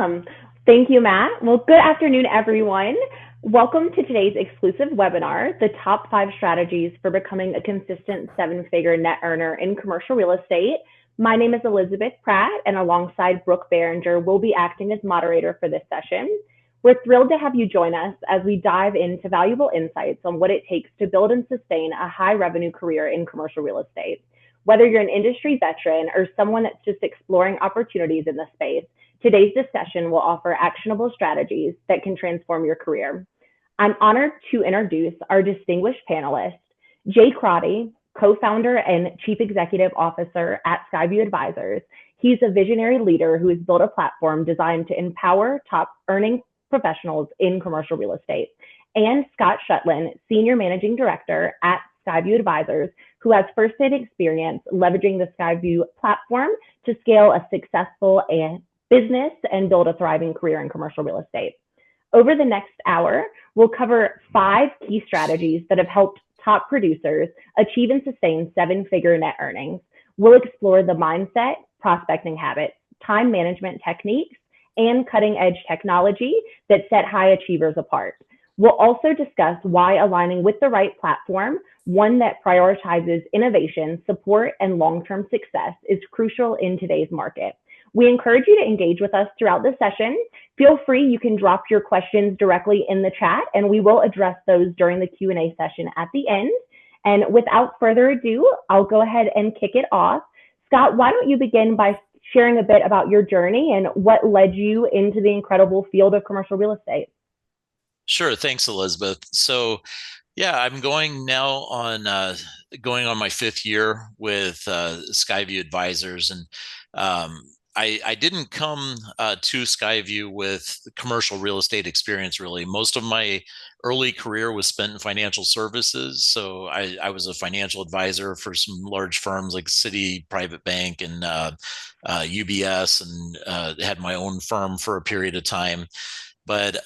Awesome. Thank you, Matt. Well, good afternoon, everyone. Welcome to today's exclusive webinar, the top 5 strategies for becoming a consistent 7-figure net earner in commercial real estate. My name is Elizabeth Pratt, and alongside Brooke Behringer, we'll be acting as moderator for this session. We're thrilled to have you join us as we dive into valuable insights on what it takes to build and sustain a high revenue career in commercial real estate. Whether you're an industry veteran or someone that's just exploring opportunities in the space, today's discussion will offer actionable strategies that can transform your career. I'm honored to introduce our distinguished panelist, Jay Crotty, co-founder and chief executive officer at SkyView Advisors. He's a visionary leader who has built a platform designed to empower top earning professionals in commercial real estate. And Scott Shutlin, senior managing director at SkyView Advisors, who has firsthand experience leveraging the SkyView platform to scale a successful business and build a thriving career in commercial real estate. Over the next hour, we'll cover 5 key strategies that have helped top producers achieve and sustain 7-figure net earnings. We'll explore the mindset, prospecting habits, time management techniques, and cutting-edge technology that set high achievers apart. We'll also discuss why aligning with the right platform, one that prioritizes innovation, support, and long-term success, is crucial in today's market. We encourage you to engage with us throughout the session. Feel free, you can drop your questions directly in the chat, and we will address those during the Q&A session at the end. And without further ado, I'll go ahead and kick it off. Scott, why don't you begin by sharing a bit about your journey and what led you into the incredible field of commercial real estate? Sure. Thanks, Elizabeth. So, yeah, I'm going now on going on my 5th year with SkyView Advisors, and I didn't come to SkyView with commercial real estate experience, really. Most of my early career was spent in financial services. So I was a financial advisor for some large firms like Citi Private Bank and UBS, and had my own firm for a period of time. But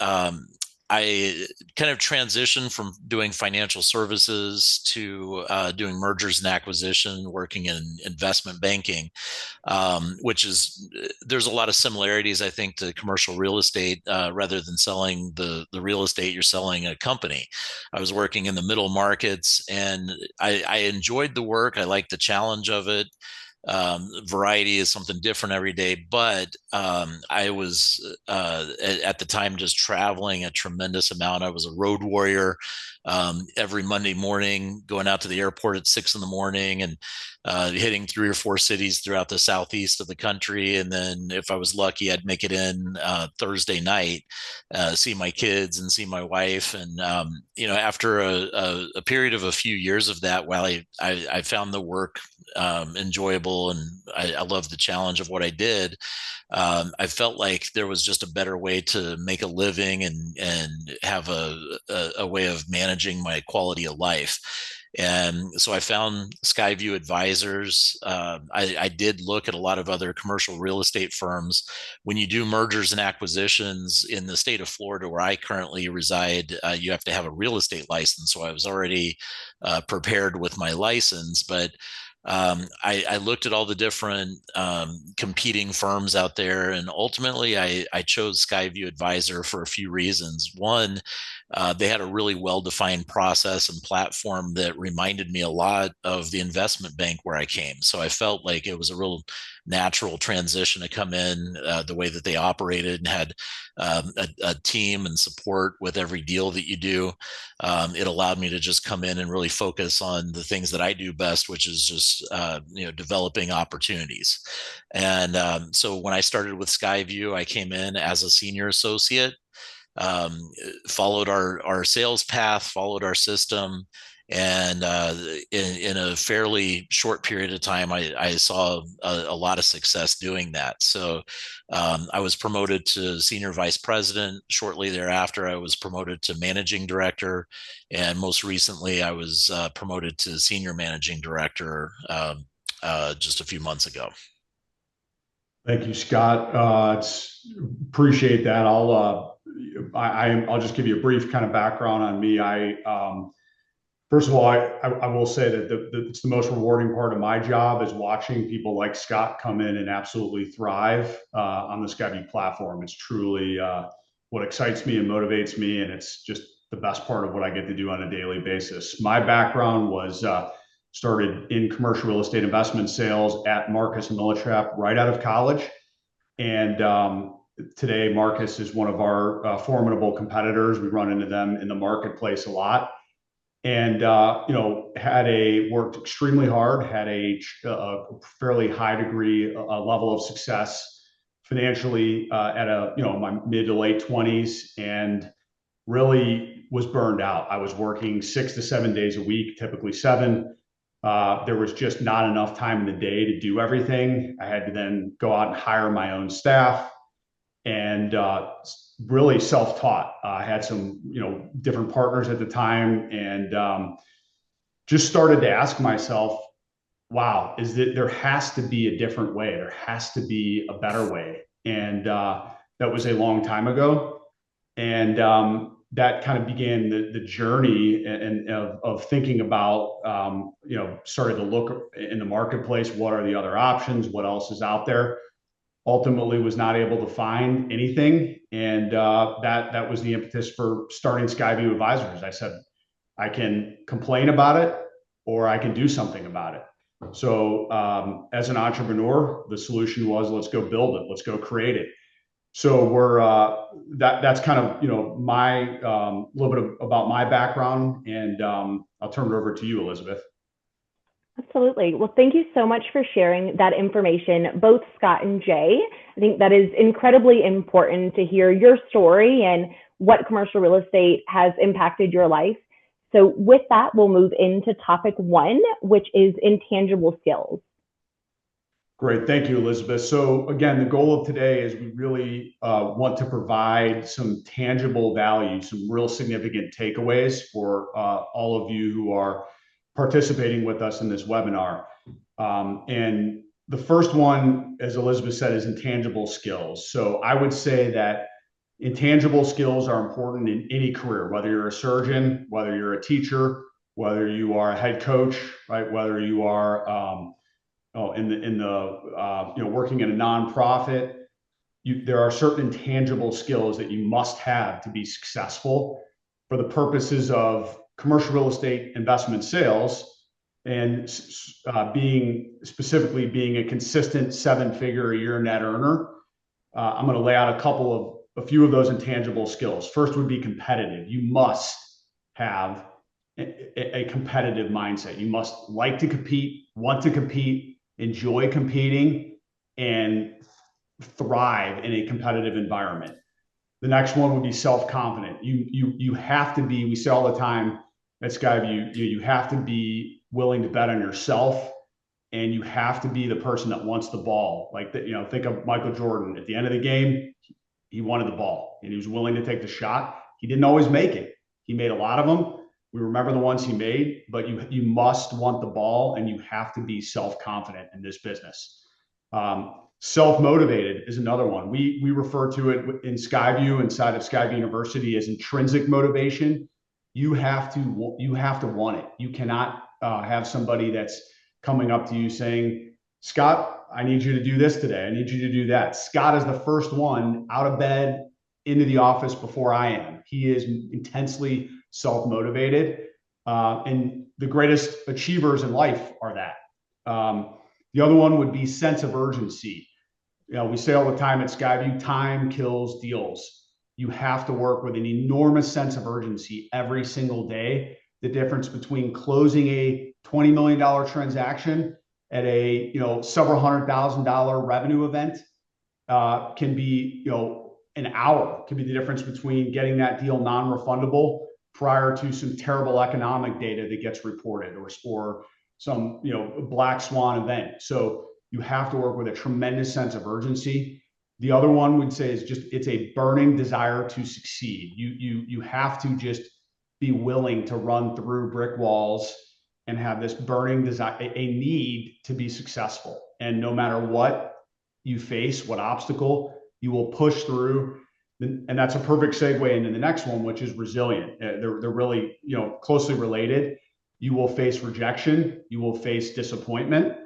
I kind of transitioned from doing financial services to doing mergers and acquisition, working in investment banking, which is, there's a lot of similarities, I think, to commercial real estate. Rather than selling the real estate, you're selling a company. I was working in the middle markets, and I enjoyed the work. I liked the challenge of it. Variety is something different every day, but I was at the time just traveling a tremendous amount. I was a road warrior. Every Monday morning, going out to the airport at 6 in the morning and hitting 3 or 4 cities throughout the southeast of the country. And then if I was lucky, I'd make it in Thursday night, see my kids and see my wife. And, after a period of a few years of that, while I found the work enjoyable, and I loved the challenge of what I did, I felt like there was just a better way to make a living and have a way of managing my quality of life. And so I found SkyView Advisors. I did look at a lot of other commercial real estate firms. When you do mergers and acquisitions in the state of Florida, where I currently reside, you have to have a real estate license. So I was already prepared with my license, but I looked at all the different competing firms out there, and ultimately I chose SkyView Advisor for a few reasons. One, they had a really well-defined process and platform that reminded me a lot of the investment bank where I came. So I felt like it was a real natural transition to come in, the way that they operated, and had a team and support with every deal that you do. It allowed me to just come in and really focus on the things that I do best, which is just developing opportunities. And so when I started with SkyView, I came in as a senior associate, followed our sales path, followed our system. And in a fairly short period of time, I saw a lot of success doing that. So I was promoted to senior vice president. Shortly thereafter, I was promoted to managing director. And most recently, I was promoted to senior managing director just a few months ago. Thank you, Scott. Appreciate that. I'll just give you a brief kind of background on me. I First of all, I will say that it's the most rewarding part of my job is watching people like Scott come in and absolutely thrive on the SkyView platform. It's truly what excites me and motivates me, and it's just the best part of what I get to do on a daily basis. My background was started in commercial real estate investment sales at Marcus and Millitrap right out of college, and today Marcus is one of our formidable competitors. We run into them in the marketplace a lot. And worked extremely hard, had a fairly high degree level of success financially at my mid to late 20s, and really was burned out. I was working 6 to 7 days a week, typically 7. There was just not enough time in the day to do everything. I had to then go out and hire my own staff, and really self-taught. I had some, different partners at the time, and just started to ask myself, wow, there has to be a different way. There has to be a better way. And that was a long time ago. And that kind of began the journey of thinking about, started to look in the marketplace. What are the other options? What else is out there? Ultimately was not able to find anything. And that was the impetus for starting SkyView Advisors. I said, I can complain about it or I can do something about it. So as an entrepreneur, the solution was, let's go build it. Let's go create it. So that's kind of, my little bit about my background, and I'll turn it over to you, Elizabeth. Absolutely. Well, thank you so much for sharing that information, both Scott and Jay. I think that is incredibly important to hear your story and what commercial real estate has impacted your life. So with that, we'll move into topic 1, which is intangible skills. Great. Thank you, Elizabeth. So again, the goal of today is we really want to provide some tangible value, some real significant takeaways for all of you who are participating with us in this webinar. And the first one, as Elizabeth said, is intangible skills. So I would say that intangible skills are important in any career, whether you're a surgeon, whether you're a teacher, whether you are a head coach, right? Whether you are working in a nonprofit. There are certain intangible skills that you must have to be successful for the purposes of commercial real estate investment sales, and being a consistent 7-figure a year net earner. I'm going to lay out a few of those intangible skills. First would be competitive. You must have a competitive mindset. You must like to compete, want to compete, enjoy competing, and thrive in a competitive environment. The next one would be self-confident. You have to be, we say all the time at SkyView, you have to be willing to bet on yourself, and you have to be the person that wants the ball. Like that, think of Michael Jordan. At the end of the game, he wanted the ball and he was willing to take the shot. He didn't always make it. He made a lot of them. We remember the ones he made, but you must want the ball, and you have to be self-confident in this business. Self-motivated is another one. We refer to it in SkyView, inside of SkyView University, as intrinsic motivation. You have to want it. You cannot have somebody that's coming up to you saying, Scott, I need you to do this today. I need you to do that. Scott is the first one out of bed into the office before I am. He is intensely self-motivated. And the greatest achievers in life are that. The other one would be sense of urgency. We say all the time at SkyView, time kills deals. You have to work with an enormous sense of urgency every single day. The difference between closing a $20 million transaction at a several $100,000 revenue event can be an hour. Can be the difference between getting that deal non-refundable prior to some terrible economic data that gets reported, or some black swan event. So you have to work with a tremendous sense of urgency. The other one would say is it's a burning desire to succeed. You have to just be willing to run through brick walls and have this burning desire, a need to be successful. And no matter what you face, what obstacle, you will push through. And that's a perfect segue into the next one, which is resilient. They're really closely related. You will face rejection. You will face disappointment.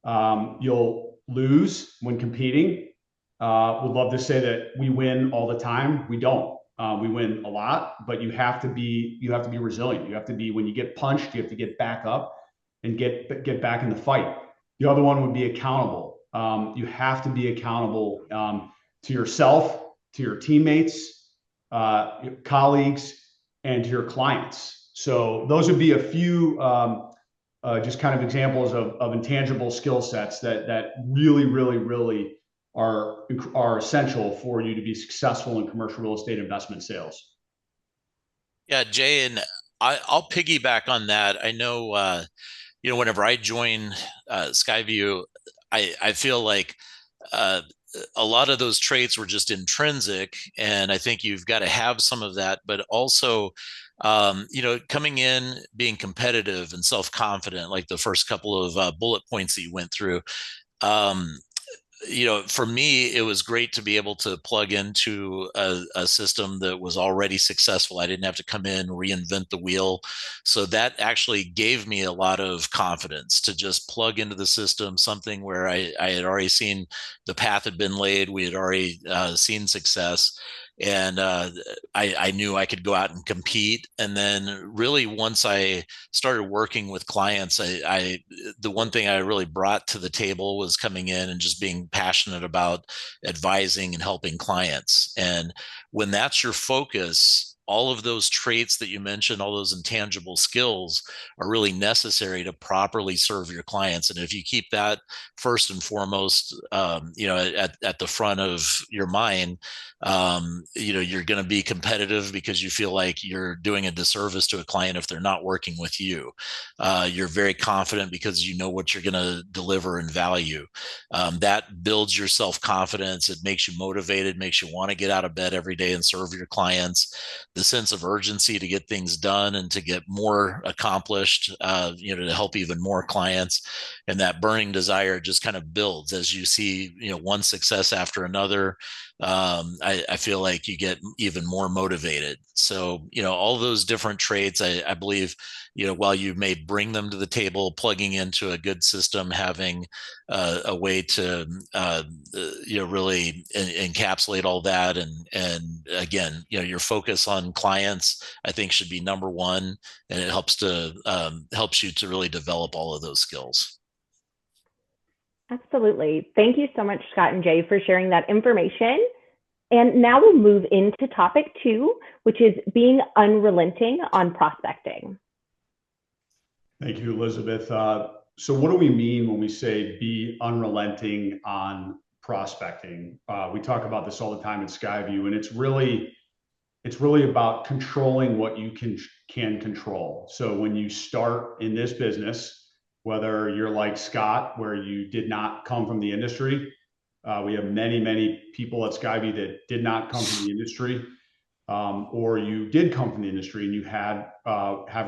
You'll lose when competing. Would love to say that we win all the time. We don't. We win a lot, but you have to be resilient. You have to be, when you get punched, you have to get back up and get back in the fight. The other one would be accountable. You have to be accountable to yourself, to your teammates, your colleagues, and to your clients. So those would be a few just kind of examples of intangible skill sets that really are essential for you to be successful in commercial real estate investment sales. Yeah, Jay, and I'll piggyback on that. I know, whenever I join SkyView, I feel like a lot of those traits were just intrinsic, and I think you've got to have some of that, but also, coming in, being competitive and self-confident, like the first couple of bullet points that you went through. For me, it was great to be able to plug into a system that was already successful. I didn't have to come in, reinvent the wheel. So that actually gave me a lot of confidence to just plug into the system, something where I had already seen the path had been laid. We had already seen success. And I knew I could go out and compete. And then really, once I started working with clients, the one thing I really brought to the table was coming in and just being passionate about advising and helping clients. And when that's your focus, all of those traits that you mentioned, all those intangible skills are really necessary to properly serve your clients. And if you keep that first and foremost, at the front of your mind, you're going to be competitive because you feel like you're doing a disservice to a client if they're not working with you. You're very confident because you know what you're going to deliver and value. That builds your self-confidence. It makes you motivated, makes you want to get out of bed every day and serve your clients. The sense of urgency to get things done and to get more accomplished, to help even more clients. And that burning desire just kind of builds as you see, one success after another. I feel like you get even more motivated. So, all those different traits, I believe, while you may bring them to the table, plugging into a good system, having a way to, really encapsulate all that. And again, your focus on clients, I think, should be number one. And it helps you to really develop all of those skills. Absolutely. Thank you so much, Scott and Jay, for sharing that information. And now we'll move into topic 2, which is being unrelenting on prospecting. Thank you, Elizabeth. So what do we mean when we say be unrelenting on prospecting? We talk about this all the time at SkyView, and it's really about controlling what you can control. So when you start in this business, whether you're like Scott, where you did not come from the industry, we have many people at SkyView that did not come from the industry, or you did come from the industry and you have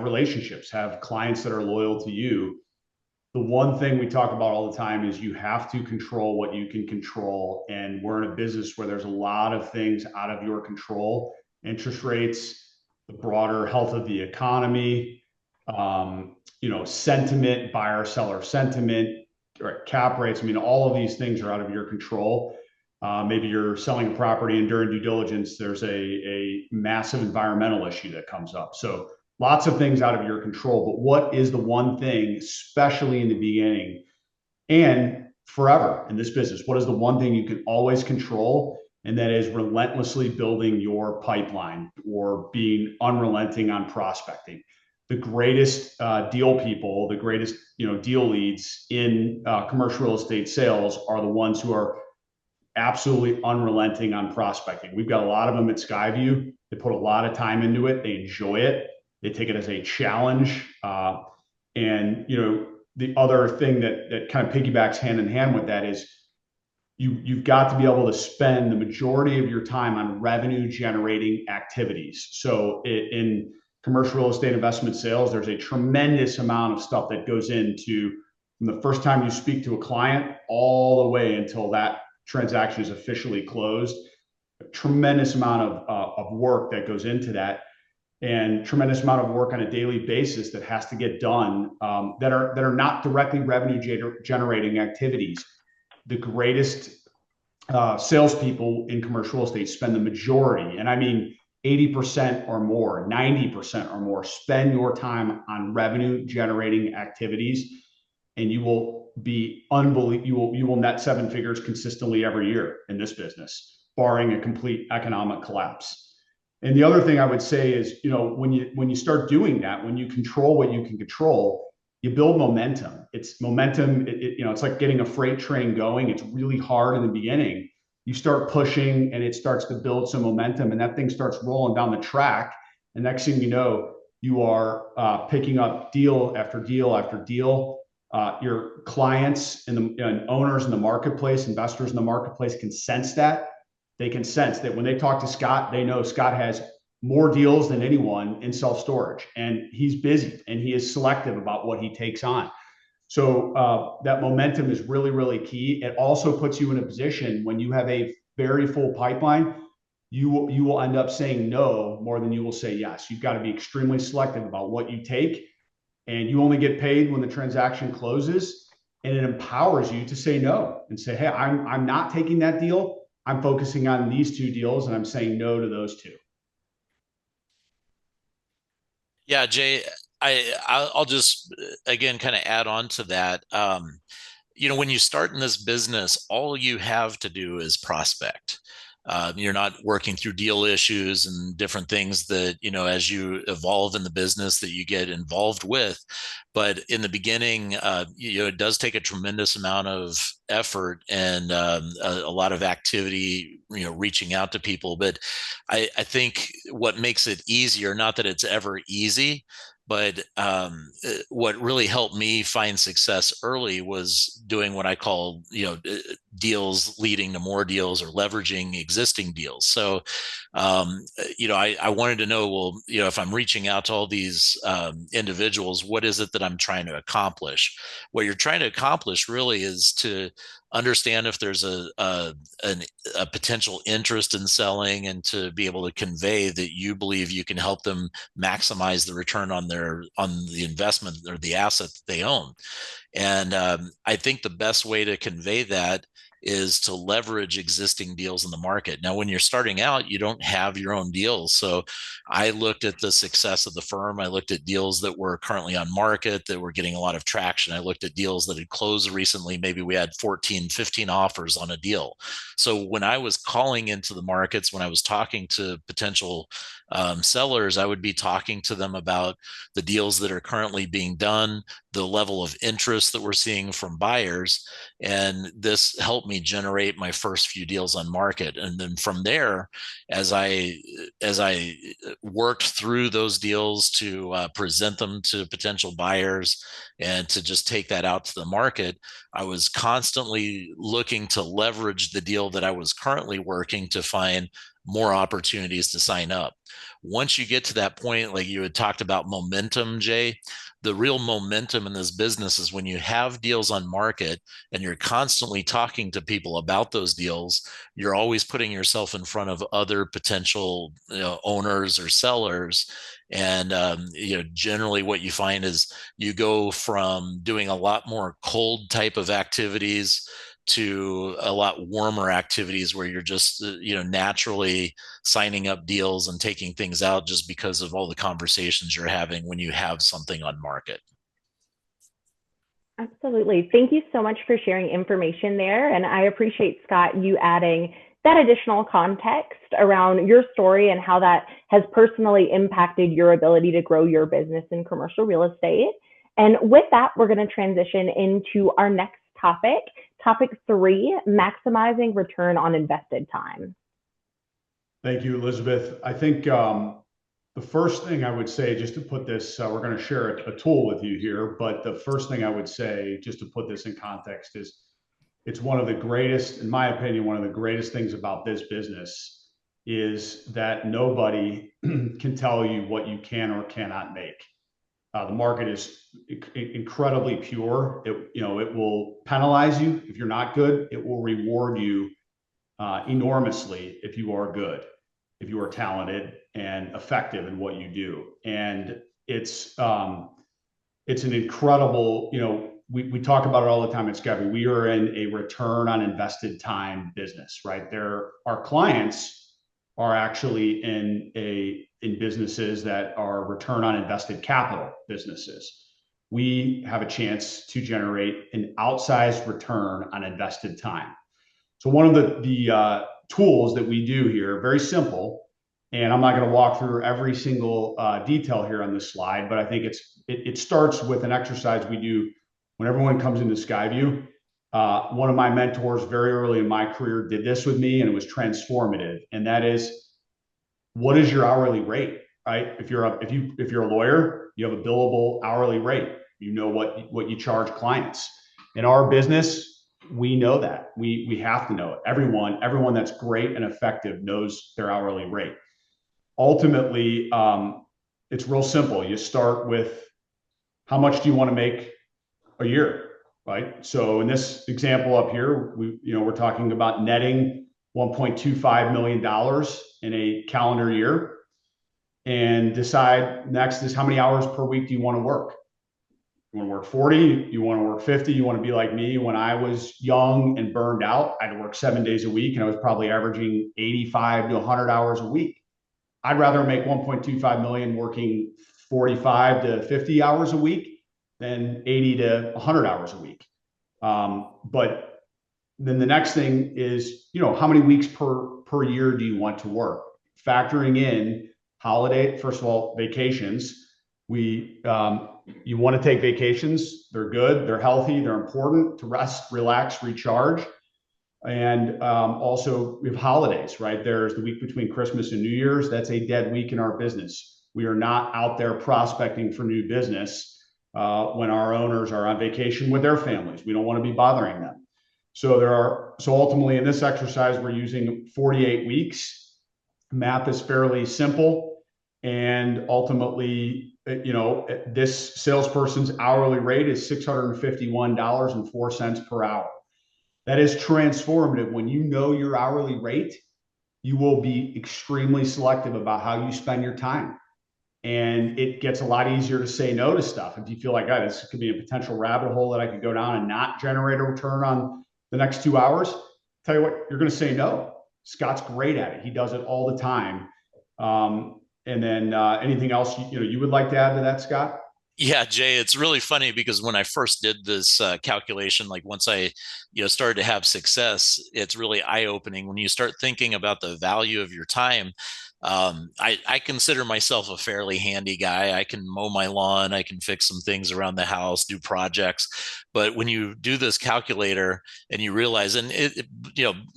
relationships, have clients that are loyal to you. The one thing we talk about all the time is you have to control what you can control. And we're in a business where there's a lot of things out of your control: interest rates, the broader health of the economy, sentiment, buyer seller sentiment, or cap rates. I mean, all of these things are out of your control. Maybe you're selling a property and during due diligence, there's a massive environmental issue that comes up. So lots of things out of your control. But what is the one thing, especially in the beginning and forever in this business, what is the one thing you can always control? And that is relentlessly building your pipeline, or being unrelenting on prospecting. The greatest deal people, the greatest deal leads in commercial real estate sales are the ones who are absolutely unrelenting on prospecting. We've got a lot of them at SkyView. They put a lot of time into it. They enjoy it. They take it as a challenge. And the other thing that kind of piggybacks hand in hand with that is you've got to be able to spend the majority of your time on revenue generating activities. So in commercial real estate investment sales, there's a tremendous amount of stuff that goes into, from the first time you speak to a client all the way until that transaction is officially closed. A tremendous amount of work that goes into that. and tremendous amount of work on a daily basis that has to get done, that are not directly revenue generating activities. The greatest salespeople in commercial real estate spend the majority, and I mean 80% or more, 90% or more, spend your time on revenue generating activities, and you will be unbelievable. You will net seven figures consistently every year in this business, barring a complete economic collapse. And the other thing I would say is, when you start doing that, when you control what you can control, you build momentum. It's momentum. It's like getting a freight train going. It's really hard in the beginning. You start pushing, and it starts to build some momentum, and that thing starts rolling down the track. And next thing you know, you are picking up deal after deal after deal. Your clients and owners in the marketplace, investors in the marketplace can sense that. They can sense that when they talk to Scott, they know Scott has more deals than anyone in self-storage, and he's busy and he is selective about what he takes on. So that momentum is really, really key. It also puts you in a position when you have a very full pipeline, you will end up saying no more than you will say yes. You've got to be extremely selective about what you take, and you only get paid when the transaction closes. And it empowers you to say no and say, hey, I'm not taking that deal. I'm focusing on these two deals, and I'm saying no to those two. Yeah, Jay, I'll just again kind of add on to that. When you start in this business, all you have to do is prospect. You're not working through deal issues and different things that, as you evolve in the business that you get involved with. But in the beginning, it does take a tremendous amount of effort and a lot of activity, reaching out to people. But I think what makes it easier, not that it's ever easy, but what really helped me find success early was doing what I call, deals leading to more deals, or leveraging existing deals. So, I wanted to know, well, if I'm reaching out to all these individuals, what is it that I'm trying to accomplish? What you're trying to accomplish really is to understand if there's a potential interest in selling, and to be able to convey that you believe you can help them maximize the return on the investment or the asset that they own. And I think the best way to convey that is to leverage existing deals in the market. Now, when you're starting out, you don't have your own deals. So I looked at the success of the firm. I looked at deals that were currently on market that were getting a lot of traction. I looked at deals that had closed recently. Maybe we had 14, 15 offers on a deal. So when I was calling into the markets, when I was talking to potential sellers, I would be talking to them about the deals that are currently being done, the level of interest that we're seeing from buyers. And this helped me generate my first few deals on market. And then from there, as I worked through those deals to present them to potential buyers and to just take that out to the market, I was constantly looking to leverage the deal that I was currently working to find more opportunities to sign up. Once you get to that point, like you had talked about momentum, Jay, the real momentum in this business is when you have deals on market and you're constantly talking to people about those deals. You're always putting yourself in front of other potential owners or sellers. And generally what you find is you go from doing a lot more cold type of activities to a lot warmer activities where you're just naturally signing up deals and taking things out just because of all the conversations you're having when you have something on market. Absolutely. Thank you so much for sharing information there. And I appreciate, Scott, you adding that additional context around your story and how that has personally impacted your ability to grow your business in commercial real estate. And with that, we're going to transition into our next topic. Topic 3, maximizing return on invested time. Thank you, Elizabeth. I think the first thing I would say, just to put this, we're going to share a tool with you here, but the first thing I would say, just to put this in context, is it's one of the greatest, in my opinion, one of the greatest things about this business is that nobody can tell you what you can or cannot make. The market is incredibly pure. It will penalize you if you're not good. It will reward you enormously if you are good. if you are talented and effective in what you do. And it's an incredible, we talk about it all the time at SkyView. We are in a return on invested time business, right? Our clients are actually in businesses that are return on invested capital businesses. We have a chance to generate an outsized return on invested time. So one of the tools that we do here, very simple, and I'm not going to walk through every single detail here on this slide, but I think it starts with an exercise we do when everyone comes into SkyView. One of my mentors very early in my career did this with me, and it was transformative. And that is, what is your hourly rate, right? If you're a lawyer, you have a billable hourly rate. You know what you charge clients. In our business, we know that. We have to know it. Everyone that's great and effective knows their hourly rate. Ultimately, it's real simple. You start with, how much do you want to make a year, right? So in this example up here, we're talking about netting $1.25 million in a calendar year, and decide next is, how many hours per week do you want to work? You want to work 40? You want to work 50? You want to be like me? When I was young and burned out, I had to work 7 days a week, and I was probably averaging 85 to 100 hours a week. I'd rather make 1.25 million working 45 to 50 hours a week than 80 to 100 hours a week. But then the next thing is, how many weeks per year do you want to work? Factoring in holiday, first of all, vacations. You want to take vacations. They're good. They're healthy. They're important to rest, relax, recharge. And also we have holidays, right? There's the week between Christmas and New Year's. That's a dead week in our business. We are not out there prospecting for new business when our owners are on vacation with their families. We don't want to be bothering them. So ultimately in this exercise, we're using 48 weeks. Math is fairly simple. And ultimately, this salesperson's hourly rate is $651.04 per hour. That is transformative. When you know your hourly rate, you will be extremely selective about how you spend your time. And it gets a lot easier to say no to stuff. If you feel like, this could be a potential rabbit hole that I could go down and not generate a return on the next 2 hours, tell you what, you're going to say no. Scott's great at it. He does it all the time. And then anything else you would like to add to that, Scott? Yeah, Jay, it's really funny because when I first did this calculation, like once I started to have success, it's really eye-opening when you start thinking about the value of your time. I consider myself a fairly handy guy. I can mow my lawn, I can fix some things around the house, do projects. But when you do this calculator and you realize, and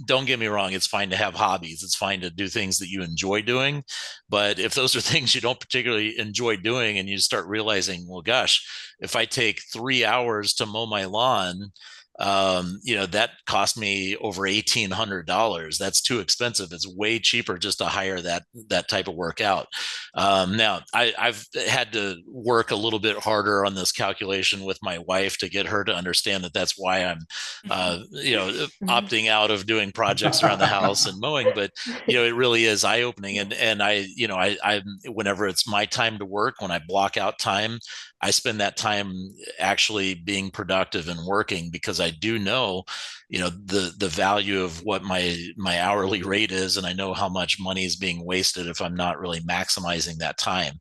don't get me wrong, it's fine to have hobbies. It's fine to do things that you enjoy doing. But if those are things you don't particularly enjoy doing, and you start realizing, well, gosh, if I take 3 hours to mow my lawn, that cost me over $1,800. That's too expensive. It's way cheaper just to hire that type of work out. Now I've had to work a little bit harder on this calculation with my wife to get her to understand that that's why I'm, opting out of doing projects around the house and mowing. But it really is eye opening. And I whenever it's my time to work, when I block out time, I spend that time actually being productive and working, because I do know, the value of what my hourly rate is, and I know how much money is being wasted if I'm not really maximizing that time.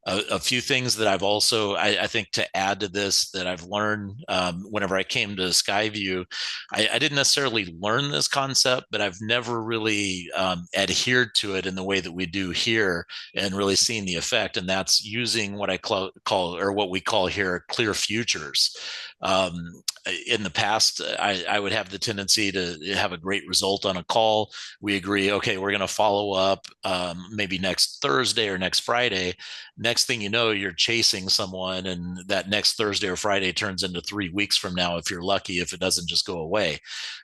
A few things that I've also, I think, to add to this that I've learned whenever I came to SkyView, I didn't necessarily learn this concept, but I've never really adhered to it in the way that we do here and really seen the effect. And that's using what I call, or what we call here, clear futures. In the past, I would have the tendency to have a great result on a call. We agree, okay, we're going to follow up maybe next Thursday or next Friday. Next thing you know, you're chasing someone, and that next Thursday or Friday turns into 3 weeks from now, if you're lucky, if it doesn't just go away.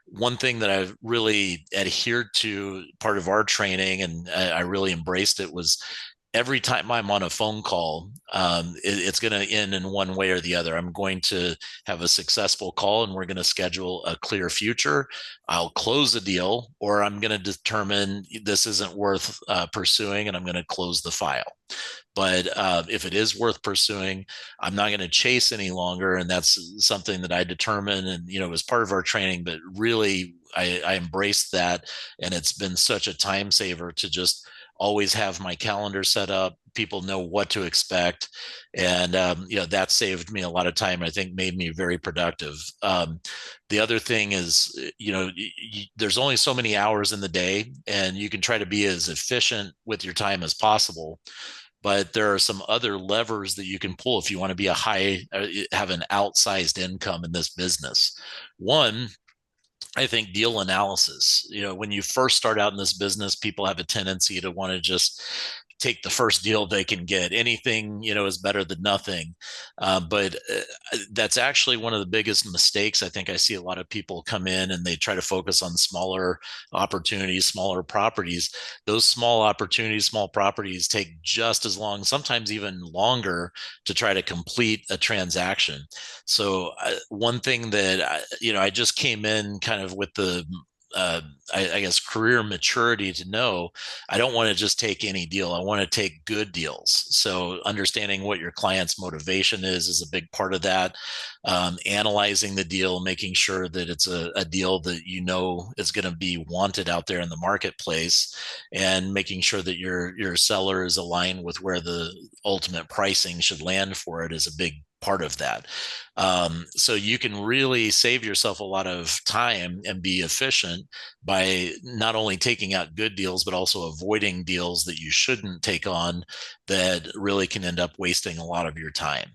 One thing that I've really adhered to, part of our training, and I really embraced it, was every time I'm on a phone call, it's going to end in one way or the other. I'm going to have a successful call and we're going to schedule a clear future. I'll close the deal, or I'm going to determine this isn't worth pursuing and I'm going to close the file. But if it is worth pursuing, I'm not going to chase any longer. And that's something that I determine, and, you know, as part of our training, but really I embraced that. And it's been such a time saver to just always have my calendar set up. People know what to expect. And, you know, that saved me a lot of time. I think made me very productive. The other thing is, you know, there's only so many hours in the day, and you can try to be as efficient with your time as possible. But there are some other levers that you can pull if you want to be have an outsized income in this business. One, I think deal analysis. You know, when you first start out in this business, people have a tendency to want to just take the first deal they can get. Anything, you know, is better than nothing. But that's actually one of the biggest mistakes. I think I see a lot of people come in and they try to focus on smaller opportunities, smaller properties. Those small opportunities, small properties take just as long, sometimes even longer, to try to complete a transaction. So one thing that you know, I just came in kind of with the I guess career maturity to know I don't want to just take any deal. I want to take good deals. So understanding what your client's motivation is a big part of that. Analyzing the deal, making sure that it's a deal that you know is going to be wanted out there in the marketplace, and making sure that your seller is aligned with where the ultimate pricing should land for it is a big part of that. So you can really save yourself a lot of time and be efficient by not only taking out good deals, but also avoiding deals that you shouldn't take on that really can end up wasting a lot of your time.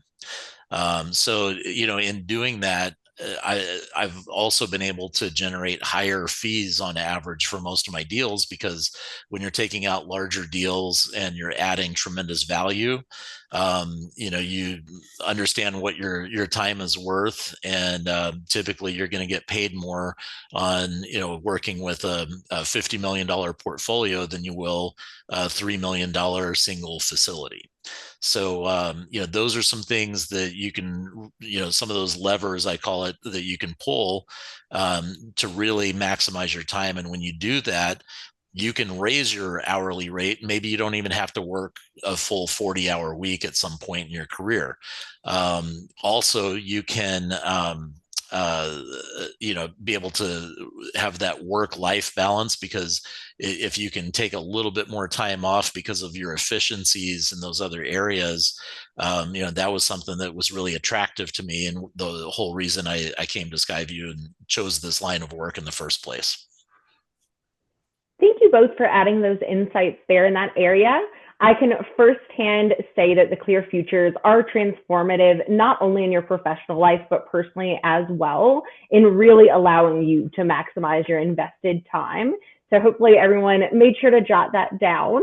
So, you know, in doing that, I've also been able to generate higher fees on average for most of my deals, because when you're taking out larger deals and you're adding tremendous value, you know, you understand what your time is worth, and typically you're going to get paid more on, you know, working with a $50 million portfolio than you will a $3 million single facility. So, you know, those are some things that you can, you know, some of those levers, I call it, that you can pull to really maximize your time. And when you do that, you can raise your hourly rate. Maybe you don't even have to work a full 40-hour week at some point in your career. Also, you can, you know, be able to have that work-life balance, because if you can take a little bit more time off because of your efficiencies in those other areas, you know, that was something that was really attractive to me, and the whole reason I came to SkyView and chose this line of work in the first place. Thank you both for adding those insights there in that area. I can firsthand say that the clear futures are transformative, not only in your professional life, but personally as well, in really allowing you to maximize your invested time. So hopefully everyone made sure to jot that down.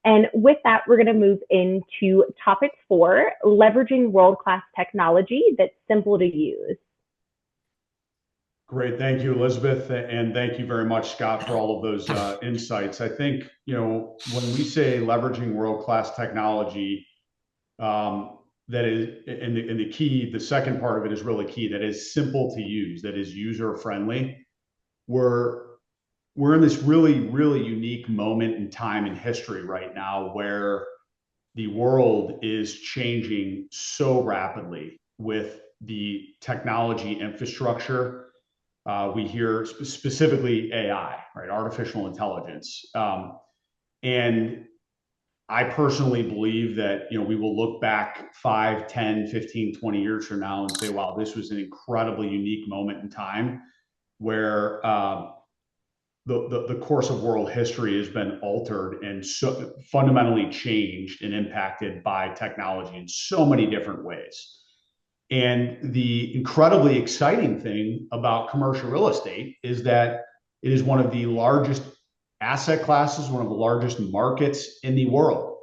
And with that, we're going to move into topic 4, leveraging world-class technology that's simple to use. Great. Thank you, Elizabeth. And thank you very much, Scott, for all of those insights. I think, you know, when we say leveraging world-class technology, that is, and the key, the second part of it is really key, that is simple to use, that is user-friendly. We're in this really, really unique moment in time in history right now where the world is changing so rapidly with the technology infrastructure. We hear specifically AI, right? Artificial intelligence. And I personally believe that, you know, we will look back 5, 10, 15, 20 years from now and say, wow, this was an incredibly unique moment in time where the course of world history has been altered and so fundamentally changed and impacted by technology in so many different ways. And the incredibly exciting thing about commercial real estate is that it is one of the largest asset classes, one of the largest markets in the world.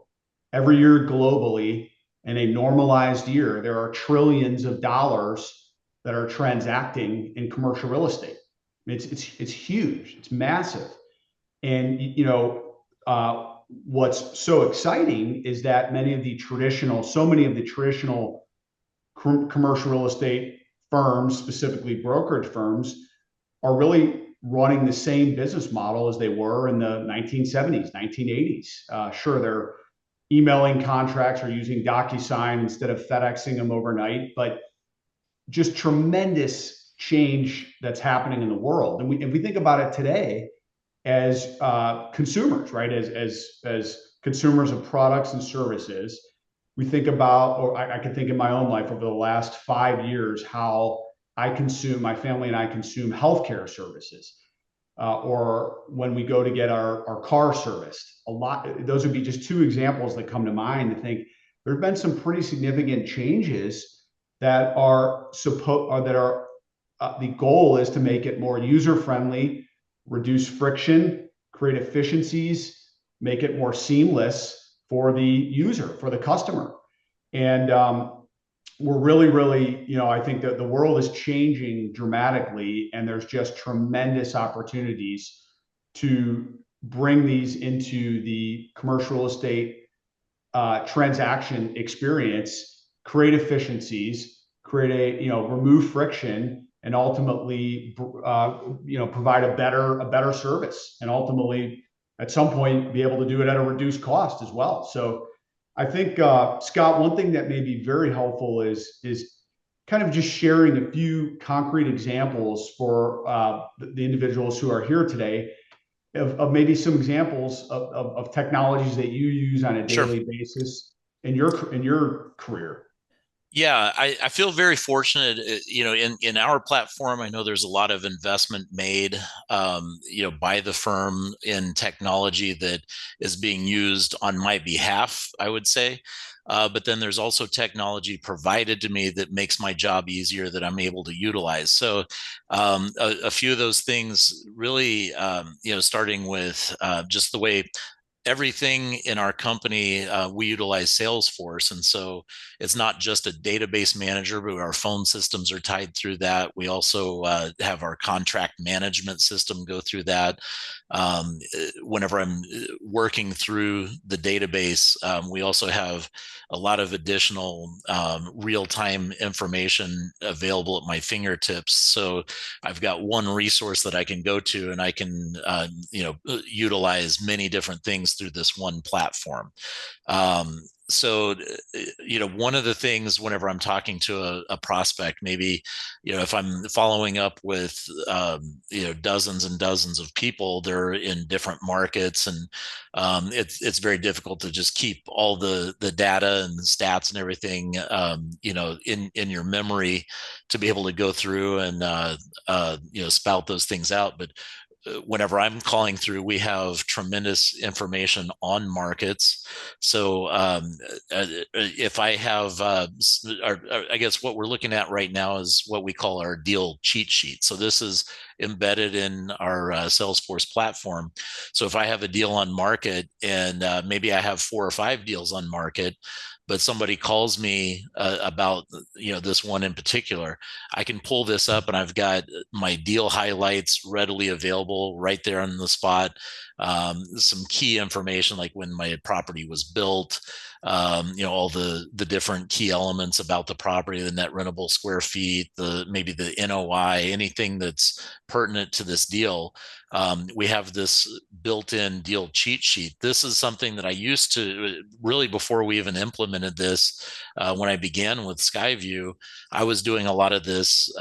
Every year globally, in a normalized year, there are trillions of dollars that are transacting in commercial real estate. It's huge. It's massive. And, you know, what's so exciting is that so many of the traditional commercial real estate firms, specifically brokerage firms, are really running the same business model as they were in the 1970s, 1980s. Sure, they're emailing contracts or using DocuSign instead of FedExing them overnight, but just tremendous change that's happening in the world. And if we think about it today as consumers, right, as consumers of products and services, we think about, or I can think in my own life over the last 5 years, how my family and I consume healthcare services, or when we go to get our car serviced. Those would be just two examples that come to mind to think there have been some pretty significant changes that are the goal is to make it more user friendly, reduce friction, create efficiencies, make it more seamless for the user, for the customer. And we're really, I think that the world is changing dramatically, and there's just tremendous opportunities to bring these into the commercial real estate transaction experience, create efficiencies, remove friction, and ultimately, provide a better service, and ultimately, at some point, be able to do it at a reduced cost as well. So I think, Scott, one thing that may be very helpful is kind of just sharing a few concrete examples for the individuals who are here today of maybe some examples of technologies that you use on a daily basis in your career. Yeah, I feel very fortunate, in our platform. I know there's a lot of investment made, by the firm in technology that is being used on my behalf, I would say. But then there's also technology provided to me that makes my job easier that I'm able to utilize. So a few of those things really, starting with just the way everything in our company, we utilize Salesforce. And so it's not just a database manager, but our phone systems are tied through that. We also have our contract management system go through that. Whenever I'm working through the database, we also have a lot of additional real-time information available at my fingertips. So I've got one resource that I can go to, and I can utilize many different things through this one platform. So, one of the things whenever I'm talking to a prospect, maybe, if I'm following up with, dozens and dozens of people, they're in different markets, and it's very difficult to just keep all the data and the stats and everything, in your memory to be able to go through and, spout those things out. But whenever I'm calling through, we have tremendous information on markets. So if I have, I guess what we're looking at right now is what we call our deal cheat sheet. So this is embedded in our Salesforce platform. So if I have a deal on market, and maybe I have 4 or 5 deals on market, but somebody calls me about this one in particular, I can pull this up, and I've got my deal highlights readily available right there on the spot. Some key information like when my property was built, all the different key elements about the property, the net rentable square feet, maybe the NOI, anything that's pertinent to this deal. We have this built-in deal cheat sheet. This is something that I used to really, before we even implemented this, when I began with SkyView, I was doing a lot of this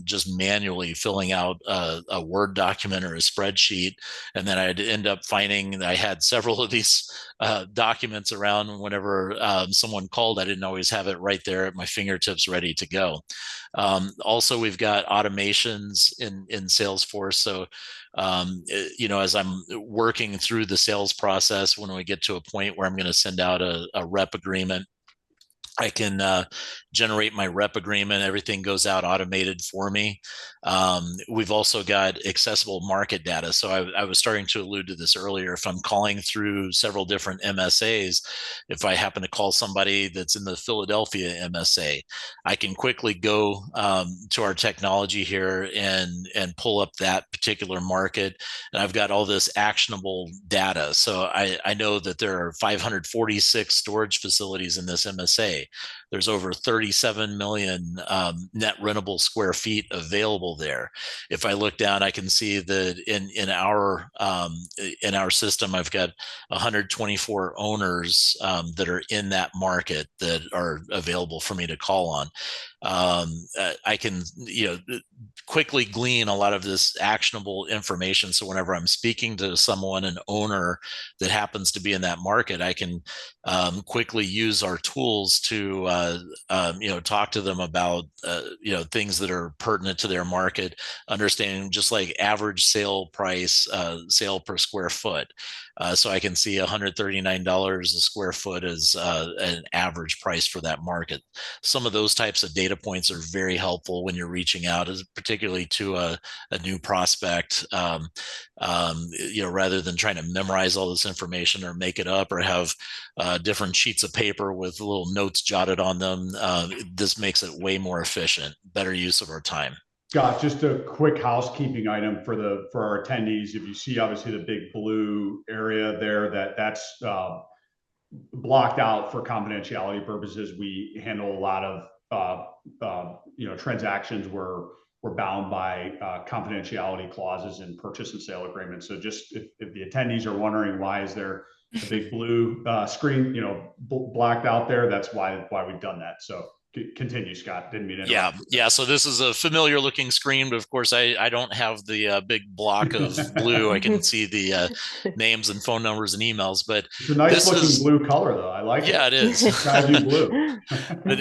just manually filling out a Word document or a spreadsheet. And then I'd end up finding that I had several of these documents around. Whenever someone called, I didn't always have it right there at my fingertips ready to go. Also, we've got automations in Salesforce. So as I'm working through the sales process, when we get to a point where I'm going to send out a rep agreement, I can generate my rep agreement. Everything goes out automated for me. We've also got accessible market data. So I was starting to allude to this earlier. If I'm calling through several different MSAs, if I happen to call somebody that's in the Philadelphia MSA, I can quickly go to our technology here and pull up that particular market. And I've got all this actionable data. So I know that there are 546 storage facilities in this MSA. There's over 37 million net rentable square feet available there. If I look down, I can see that in our system, I've got 124 owners that are in that market that are available for me to call on. I can, quickly glean a lot of this actionable information. So whenever I'm speaking to someone, an owner that happens to be in that market, I can quickly use our tools to talk to them about things that are pertinent to their market, understanding just like average sale price, sale per square foot. So I can see $139 a square foot as an average price for that market. Some of those types of data points are very helpful when you're reaching out, particularly to a new prospect. Rather than trying to memorize all this information or make it up or have different sheets of paper with little notes jotted on them, this makes it way more efficient, better use of our time. Scott, just a quick housekeeping item for our attendees. If you see obviously the big blue area there, that's blocked out for confidentiality purposes. We handle a lot of transactions where we're bound by confidentiality clauses in purchase and sale agreements. So just if the attendees are wondering why is there a big blue screen, blacked out there, that's why we've done that. So continue, Scott. Didn't mean to interrupt. Yeah. So this is a familiar looking screen, but of course I don't have the big block of blue. I can see the names and phone numbers and emails, but it's a nice looking blue color though. I like it. Yeah, it is. SkyView blue. But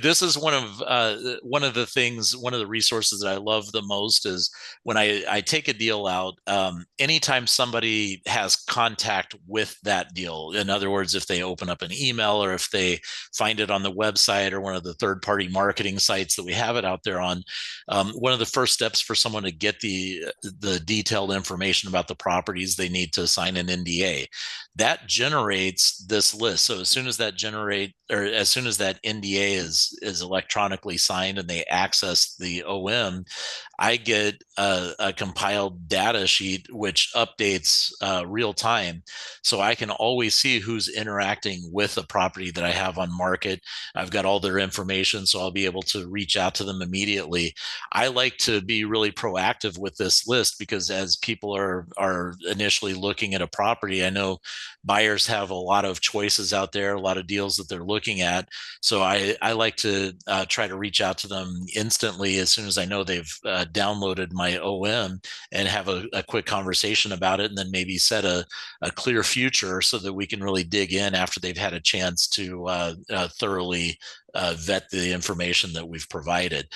this is one of the things, one of the resources that I love the most is when I take a deal out. Anytime somebody has contact with that deal, in other words, if they open up an email or if they find it on the website or one of the third-party marketing sites that we have it out there on, one of the first steps for someone to get the detailed information about the properties, they need to sign an NDA. That generates this list. So as soon as that NDA is electronically signed and they access the OM, I get a compiled data sheet which updates real time. So I can always see who's interacting with a property that I have on market. I've got all their information, so I'll be able to reach out to them immediately. I like to be really proactive with this list because as people are initially looking at a property, I know buyers have a lot of choices out there, a lot of deals that they're looking at. So I like to try to reach out to them instantly as soon as I know they've downloaded my OM and have a quick conversation about it, and then maybe set a clear future so that we can really dig in after they've had a chance to thoroughly vet the information that we've provided.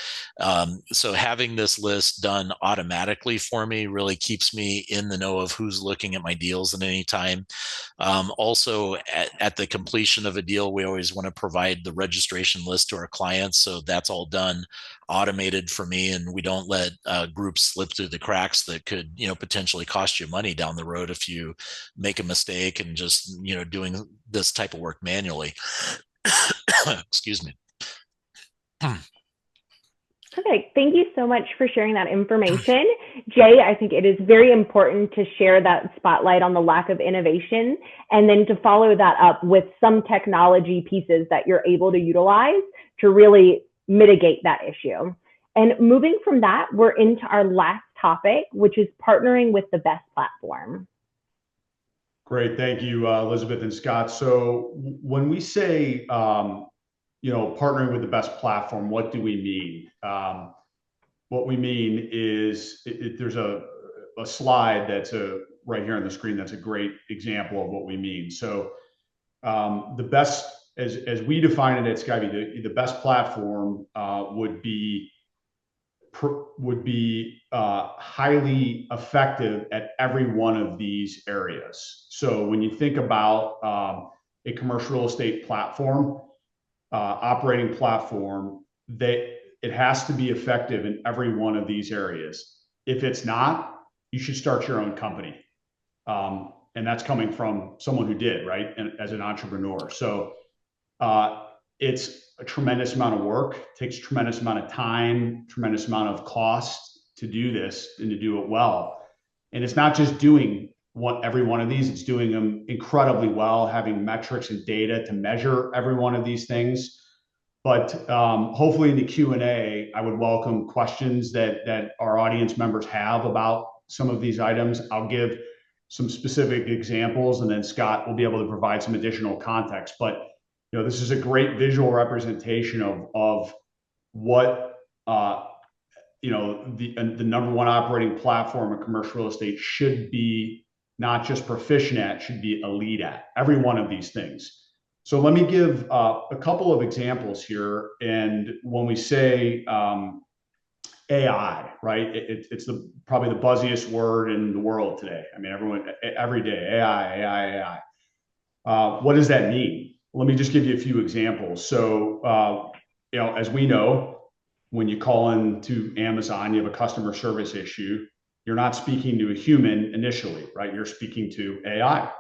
So having this list done automatically for me really keeps me in the know of who's looking at my deals at any time. Also, at the completion of a deal, we always want to provide the registration list to our clients. So that's all done automated for me, and we don't let groups slip through the cracks that could potentially cost you money down the road if you make a mistake and just doing this type of work manually. Excuse me. Perfect. Thank you so much for sharing that information. Jay, I think it is very important to share that spotlight on the lack of innovation and then to follow that up with some technology pieces that you're able to utilize to really mitigate that issue. And moving from that, we're into our last topic, which is partnering with the best platform. Great. Thank you, Elizabeth and Scott. So when we say, partnering with the best platform, what do we mean? What we mean is there's a slide that's right here on the screen. That's a great example of what we mean. So the best, as we define it at SkyView, the best platform would be highly effective at every one of these areas. So when you think about a commercial real estate platform, operating platform, that it has to be effective in every one of these areas. If it's not, you should start your own company. And that's coming from someone who did, right? And as an entrepreneur. So it's a tremendous amount of work, takes a tremendous amount of time, tremendous amount of cost to do this and to do it well. And it's not just doing every one of these, it's doing them incredibly well, having metrics and data to measure every one of these things. But hopefully in the Q&A, I would welcome questions that our audience members have about some of these items. I'll give some specific examples, and then Scott will be able to provide some additional context. But this is a great visual representation of what the number one operating platform in commercial real estate should be, not just proficient at, should be elite at every one of these things. So let me give a couple of examples here. And when we say AI, right, it's probably the buzziest word in the world today. I mean, every day, AI. What does that mean? Let me just give you a few examples. So, as we know, when you call into Amazon, you have a customer service issue. You're not speaking to a human initially, right? You're speaking to AI.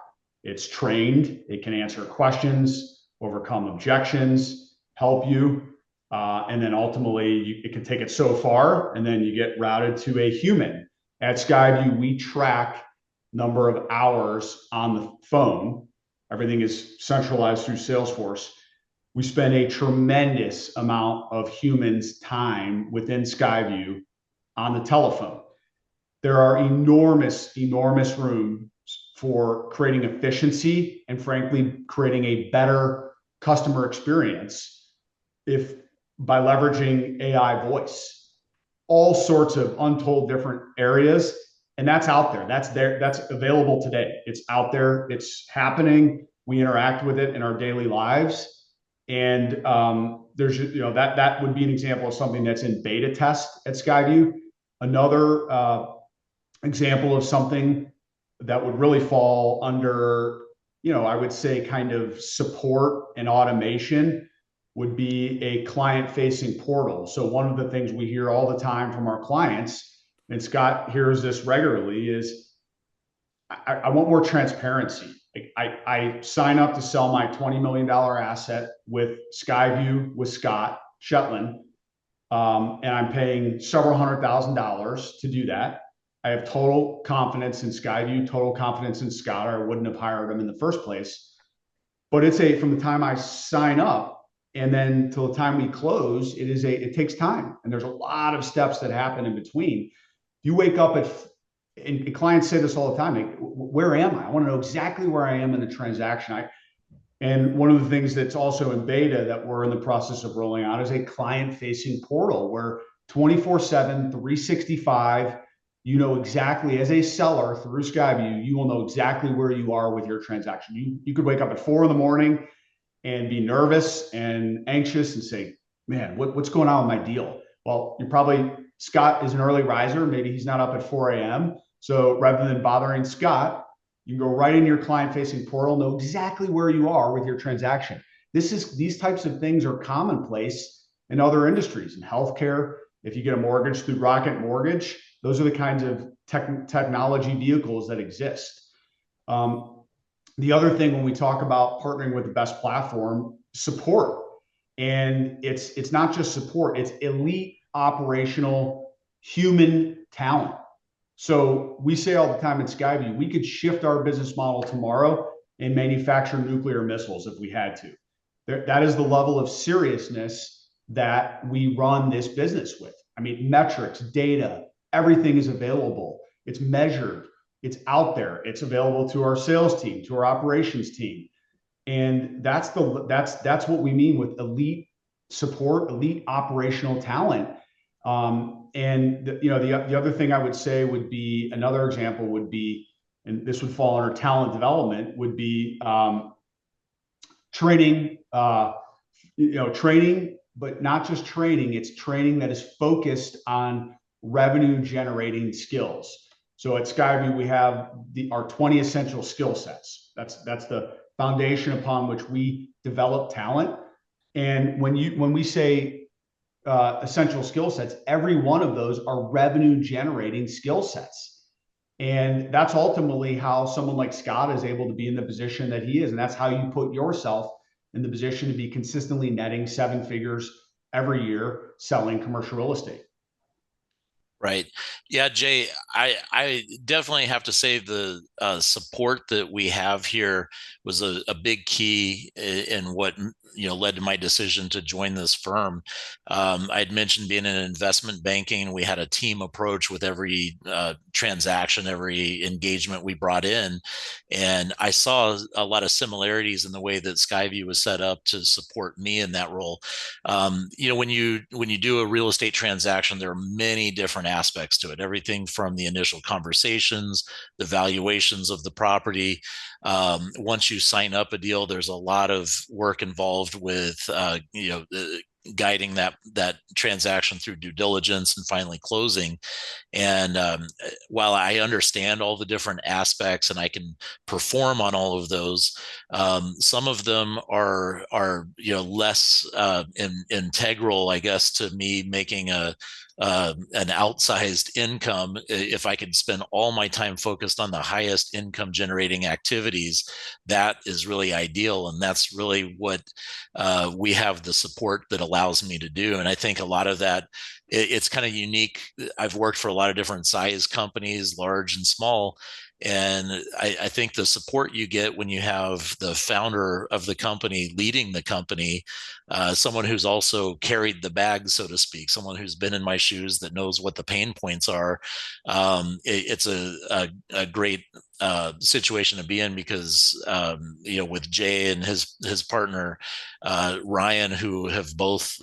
It's trained. It can answer questions, overcome objections, help you. And then ultimately, it can take it so far, and then you get routed to a human. At SkyView, we track number of hours on the phone. Everything is centralized through Salesforce. We spend a tremendous amount of humans' time within SkyView on the telephone. There are enormous rooms for creating efficiency and, frankly, creating a better customer experience by leveraging AI voice, all sorts of untold different areas. And that's out there. That's there. That's available today. It's out there. It's happening. We interact with it in our daily lives. And there's, that would be an example of something that's in beta test at SkyView. Another example of something that would really fall under, I would say kind of support and automation would be a client-facing portal. So one of the things we hear all the time from our clients, and Scott hears this regularly, is I want more transparency. I sign up to sell my $20 million asset with SkyView with Scott Shetland, and I'm paying several $100,000 to do that. I have total confidence in SkyView, total confidence in Scott, or I wouldn't have hired him in the first place. But from the time I sign up and then till the time we close, it takes time. And there's a lot of steps that happen in between. You wake up and clients say this all the time, like, where am I? I want to know exactly where I am in the transaction. And one of the things that's also in beta that we're in the process of rolling out is a client-facing portal where 24/7, 365, exactly, as a seller through SkyView, you will know exactly where you are with your transaction. You could wake up at 4 a.m. and be nervous and anxious and say, man, what's going on with my deal? Well, Scott is an early riser. Maybe he's not up at 4 a.m. So rather than bothering Scott, you can go right in your client-facing portal, know exactly where you are with your transaction. These types of things are commonplace in other industries. In healthcare, if you get a mortgage through Rocket Mortgage, those are the kinds of technology vehicles that exist. The other thing when we talk about partnering with the best platform, support. And it's not just support, it's elite operational human talent. So we say all the time at SkyView, we could shift our business model tomorrow and manufacture nuclear missiles if we had to. That is the level of seriousness that we run this business with. I mean, metrics, data, everything is available. It's measured. It's out there. It's available to our sales team, to our operations team. And that's what we mean with elite support, elite operational talent. The other thing I would say would be, another example would be, and this would fall under talent development, would be training, training, but not just training. It's training that is focused on revenue generating skills. So at SkyView, we have our 20 essential skill sets. That's the foundation upon which we develop talent. And when we say essential skill sets, every one of those are revenue generating skill sets. And that's ultimately how someone like Scott is able to be in the position that he is. And that's how you put yourself in the position to be consistently netting 7 figures every year selling commercial real estate. Right. Yeah, Jay, I definitely have to say the support that we have here was a big key in what led to my decision to join this firm. I'd mentioned being in investment banking. We had a team approach with every transaction, every engagement we brought in, and I saw a lot of similarities in the way that SkyView was set up to support me in that role. When you do a real estate transaction, there are many different aspects to it. Everything from the initial conversations, the valuations of the property. Once you sign up a deal, there's a lot of work involved with guiding that transaction through due diligence and finally closing. And while I understand all the different aspects and I can perform on all of those, some of them are less integral, I guess, to me making an outsized income. If I could spend all my time focused on the highest income generating activities, that is really ideal. And that's really what we have the support that allows me to do. And I think a lot of that, it's kind of unique. I've worked for a lot of different size companies, large and small. And I think the support you get when you have the founder of the company leading the company, someone who's also carried the bag, so to speak, someone who's been in my shoes that knows what the pain points are. It's a great situation to be in because with Jay and his partner Ryan, who have both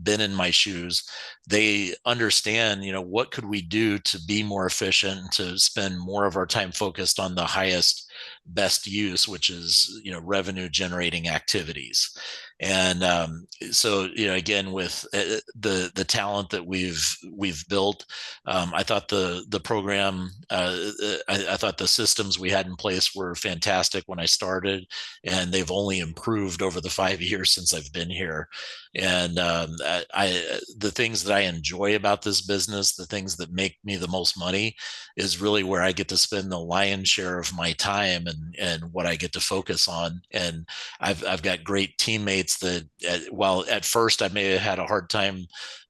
been in my shoes, they understand what could we do to be more efficient, to spend more of our time focused on the highest best use, which is revenue generating activities. And so again, with the talent that we've built, I thought the program, I thought the systems we had in place were fantastic when I started, and they've only improved over the 5 years since I've been here. And the things that I enjoy about this business, the things that make me the most money, is really where I get to spend the lion's share of my time and what I get to focus on. And I've got great teammates that, while at first I may have had a hard time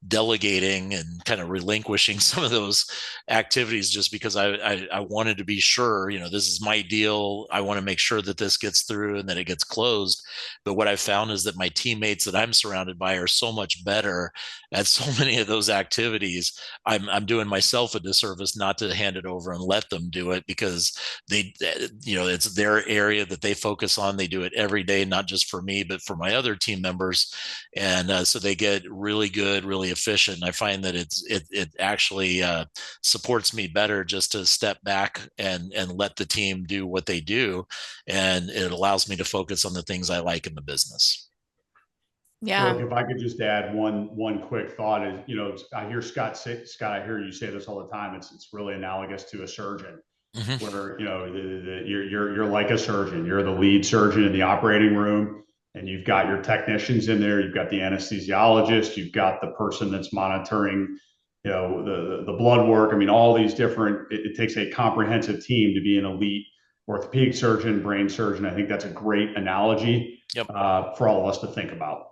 delegating and kind of relinquishing some of those activities just because I wanted to be sure, this is my deal. I want to make sure that this gets through and that it gets closed. But what I've found is that my teammates that I'm surrounded by are so much better at so many of those activities. I'm doing myself a disservice not to hand it over and let them do it, because they, it's their area that they focus on. They do it every day, not just for me, but for my other team members. And so they get really good, really efficient. And I find that it actually supports me better just to step back and let the team do what they do. And it allows me to focus on the things I like in the business. Yeah. Brooke, if I could just add one quick thought is, I hear Scott, I hear you say this all the time. It's really analogous to a surgeon, Mm-hmm. where you're like a surgeon. You're the lead surgeon in the operating room, and you've got your technicians in there. You've got the anesthesiologist. You've got the person that's monitoring, the blood work. I mean, all these different. It takes a comprehensive team to be an elite orthopedic surgeon, brain surgeon. I think that's a great analogy. Yep. For all of us to think about.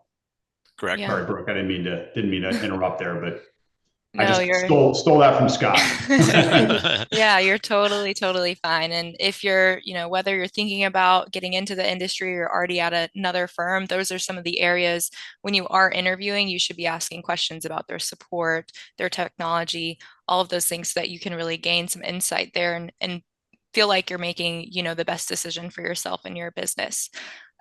Correct. Yeah. Sorry, Brooke. I didn't mean to interrupt there, but No, I just stole that from Scott. Yeah, you're totally fine. And if you're, whether you're thinking about getting into the industry or already at another firm, those are some of the areas when you are interviewing, you should be asking questions about their support, their technology, all of those things so that you can really gain some insight there and feel like you're making, the best decision for yourself and your business.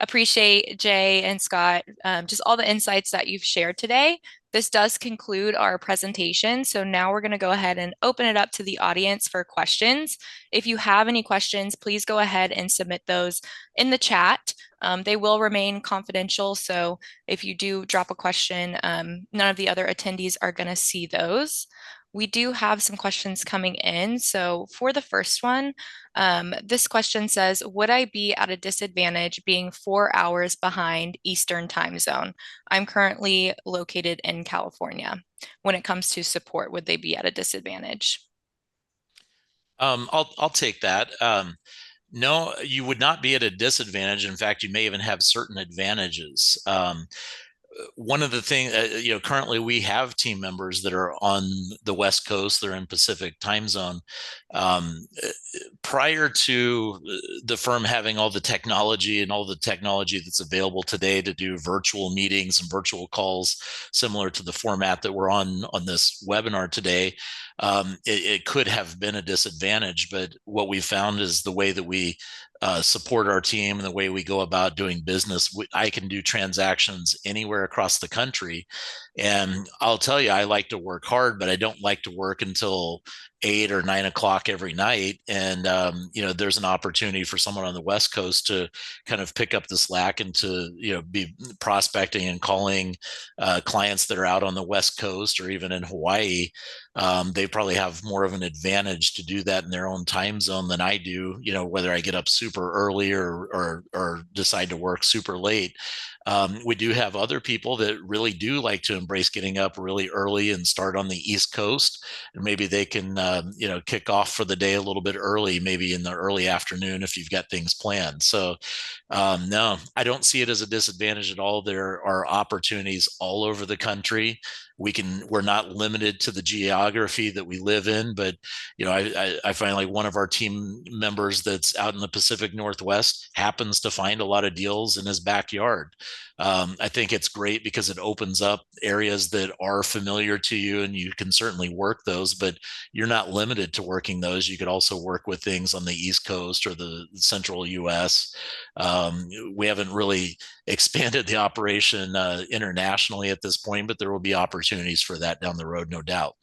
Appreciate Jay and Scott, just all the insights that you've shared today. This does conclude our presentation. So now we're going to go ahead and open it up to the audience for questions. If you have any questions, please go ahead and submit those in the chat. They will remain confidential. So if you do drop a question, none of the other attendees are going to see those. We do have some questions coming in. So for the first one, this question says, would I be at a disadvantage being 4 hours behind Eastern time zone? I'm currently located in California. When it comes to support, would they be at a disadvantage? I'll take that. No, you would not be at a disadvantage. In fact, you may even have certain advantages. One of the things, currently we have team members that are on the West Coast, they're in Pacific time zone. Prior to the firm having all the technology and all the technology that's available today to do virtual meetings and virtual calls, similar to the format that we're on this webinar today, it could have been a disadvantage. But what we found is the way that we support our team and the way we go about doing business. I can do transactions anywhere across the country. And I'll tell you, I like to work hard, but I don't like to work until 8 or 9 o'clock every night. And, there's an opportunity for someone on the West Coast to kind of pick up the slack and to, be prospecting and calling clients that are out on the West Coast or even in Hawaii. They probably have more of an advantage to do that in their own time zone than I do, whether I get up super early or decide to work super late. We do have other people that really do like to embrace getting up really early and start on the East Coast. And maybe they can, kick off for the day a little bit early, maybe in the early afternoon if you've got things planned. So, no, I don't see it as a disadvantage at all. There are opportunities all over the country. We're not limited to the geography that we live in, but I find like one of our team members that's out in the Pacific Northwest happens to find a lot of deals in his backyard. I think it's great because it opens up areas that are familiar to you, and you can certainly work those, but you're not limited to working those. You could also work with things on the East Coast or the central US. We haven't really expanded the operation internationally at this point, but there will be opportunities for that down the road, no doubt.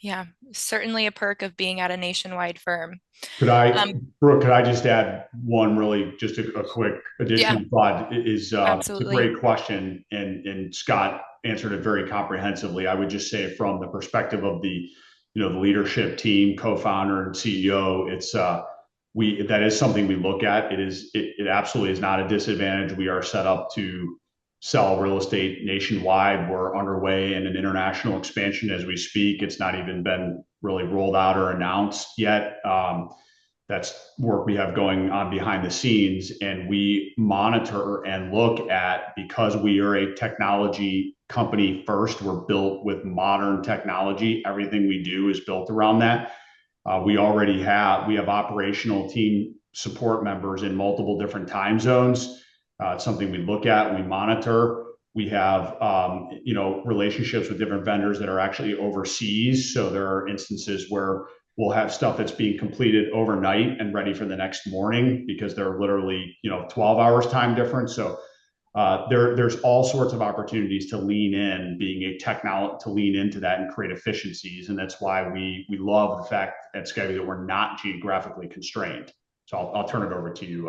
Yeah, certainly a perk of being at a nationwide firm. Brooke, could I just add one really just a quick additional thought? It's a Absolutely. great question, and Scott answered it very comprehensively. I would just say from the perspective of the leadership team, co-founder and CEO, that is something we look at. It absolutely is not a disadvantage. We are set up to sell real estate nationwide. We're underway in an international expansion as we speak. It's not even been really rolled out or announced yet. That's work we have going on behind the scenes, and we monitor and look at, because we are a technology company first, we're built with modern technology. Everything we do is built around that. We have operational team support members in multiple different time zones. It's something we look at, we monitor. We have, relationships with different vendors that are actually overseas. So there are instances where we'll have stuff that's being completed overnight and ready for the next morning because they're literally, 12 hours time difference. So there's all sorts of opportunities to lean in, being a technology, to lean into that and create efficiencies. And that's why we love the fact at SkyView that we're not geographically constrained. So I'll turn it over to you.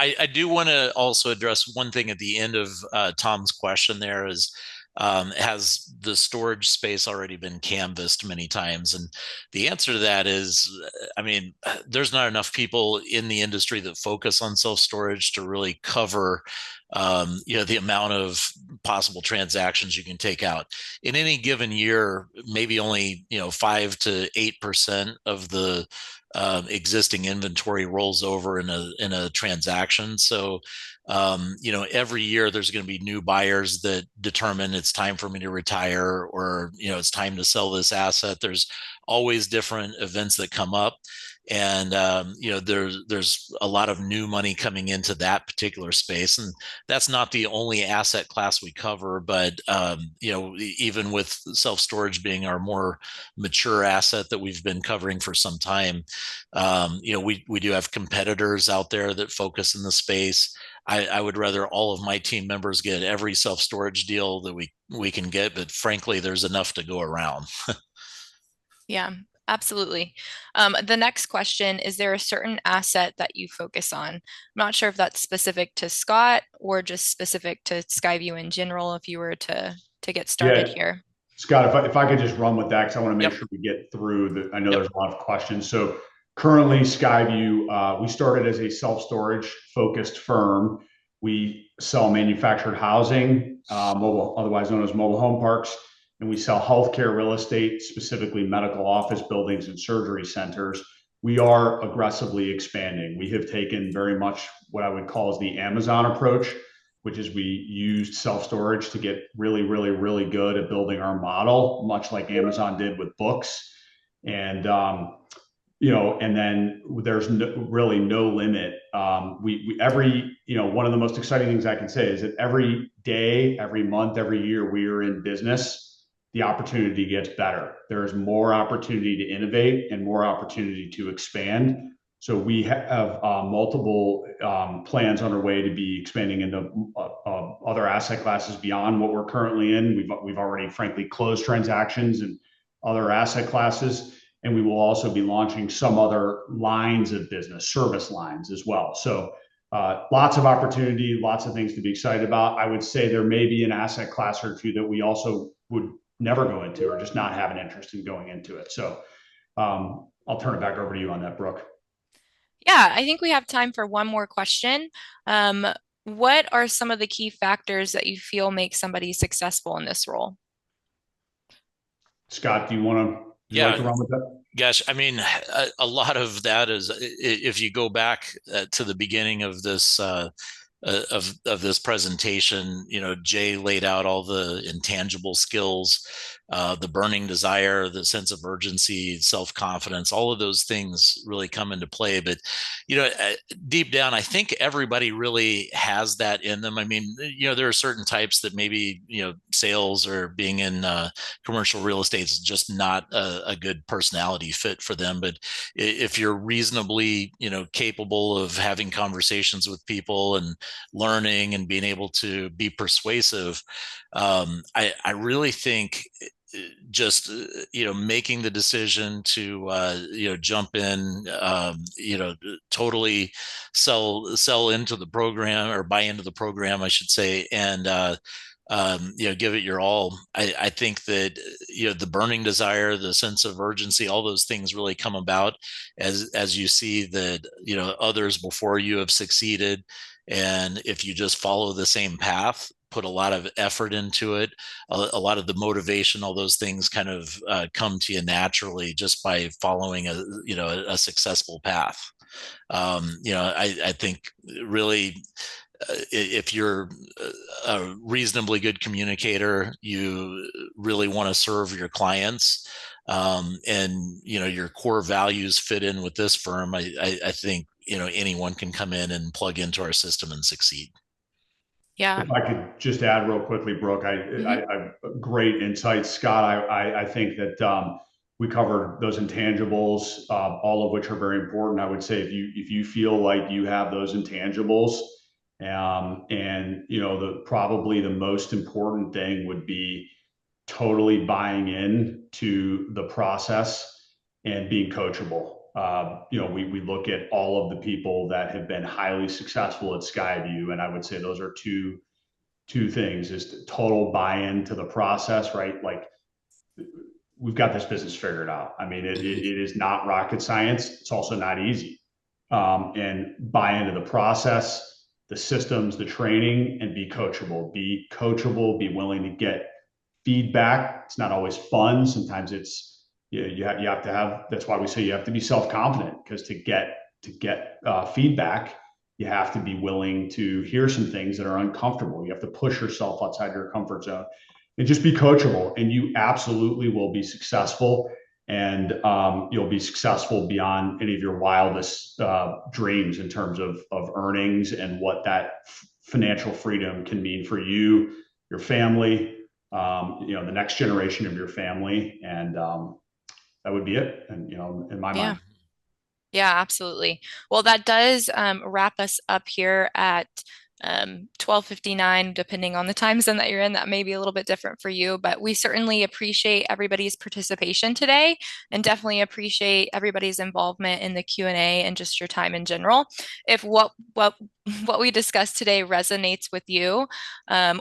I do want to also address one thing at the end of Tom's question. There is, has the storage space already been canvassed many times? And the answer to that is, there's not enough people in the industry that focus on self-storage to really cover the amount of possible transactions you can take out in any given year. Maybe only 5 to 8% of the existing inventory rolls over in a transaction. So every year there's going to be new buyers that determine it's time for me to retire, or it's time to sell this asset. There's always different events that come up, and there's a lot of new money coming into that particular space, and that's not the only asset class we cover. But even with self-storage being our more mature asset that we've been covering for some time, we do have competitors out there that focus in the space. I would rather all of my team members get every self-storage deal that we can get, but frankly, there's enough to go around. Yeah, absolutely. The next question, is there a certain asset that you focus on? I'm not sure if that's specific to Scott or just specific to SkyView in general, if you were to get started here. Scott, if I could just run with that, because I want to make Yep. sure we get through the, I know Yep. there's a lot of questions. So currently SkyView, we started as a self-storage focused firm. We sell manufactured housing, mobile, otherwise known as mobile home parks, and we sell healthcare real estate, specifically medical office buildings and surgery centers. We are aggressively expanding. We have taken very much what I would call as the Amazon approach, which is we used self-storage to get really, really, really good at building our model, much like Amazon did with books. And and then there's really no limit. One of the most exciting things I can say is that every day, every month, every year we are in business, the opportunity gets better. There is more opportunity to innovate and more opportunity to expand. So we have multiple plans underway to be expanding into other asset classes beyond what we're currently in. We've already, frankly, closed transactions in other asset classes, and we will also be launching some other lines of business, service lines as well. So lots of opportunity, lots of things to be excited about. I would say there may be an asset class or two that we also would never go into or just not have an interest in going into it. So I'll turn it back over to you on that, Brooke. Yeah, I think we have time for one more question. What are some of the key factors that you feel make somebody successful in this role? Scott, do you like to run with that? Gosh, I mean, a lot of that is if you go back to the beginning of this this presentation, Jay laid out all the intangible skills, the burning desire, the sense of urgency, self-confidence, all of those things really come into play. But, deep down, I think everybody really has that in them. I mean, there are certain types that maybe, sales or being in commercial real estate is just not a good personality fit for them. But if you're reasonably, capable of having conversations with people and learning and being able to be persuasive, I really think just making the decision to jump in, totally sell into the program, or buy into the program, I should say, and give it your all. I think that the burning desire, the sense of urgency, all those things really come about as you see that others before you have succeeded, and if you just follow the same path, put a lot of effort into it, a lot of the motivation, all those things kind of come to you naturally just by following a successful path. I think really, if you're a reasonably good communicator, you really want to serve your clients, and your core values fit in with this firm. I think anyone can come in and plug into our system and succeed. Yeah. If I could just add real quickly, Brooke, I great insights, Scott. I think that we covered those intangibles, all of which are very important. I would say if you feel like you have those intangibles, and probably the most important thing would be totally buying in to the process and being coachable. We look at all of the people that have been highly successful at SkyView, and I would say those are two things: is total buy-in to the process, right? Like, we've got this business figured out. I mean, it is not rocket science. It's also not easy. And buy into the process, the systems, the training, and be coachable. Be coachable. Be willing to get feedback. It's not always fun. Sometimes it's you have to have. That's why we say you have to be self-confident, because to get feedback, you have to be willing to hear some things that are uncomfortable. You have to push yourself outside your comfort zone and just be coachable, and you absolutely will be successful. And you'll be successful beyond any of your wildest dreams in terms of earnings and what that financial freedom can mean for you, your family, the next generation of your family. And that would be it. And, in my mind. Yeah, absolutely. Well, that does wrap us up here at 12:59, depending on the time zone that you're in. That may be a little bit different for you, but we certainly appreciate everybody's participation today, and definitely appreciate everybody's involvement in the Q&A and just your time in general. If what we discussed today resonates with you,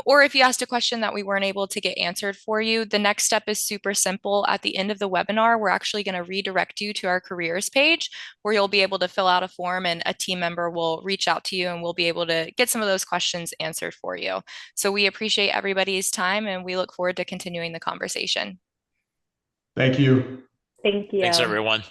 or if you asked a question that we weren't able to get answered for you, the next step is super simple. At the end of the webinar, we're actually going to redirect you to our careers page, where you'll be able to fill out a form, and a team member will reach out to you and we'll be able to get some of those questions answered for you. So we appreciate everybody's time, and we look forward to continuing the conversation. Thank you. Thank you. Thanks, everyone.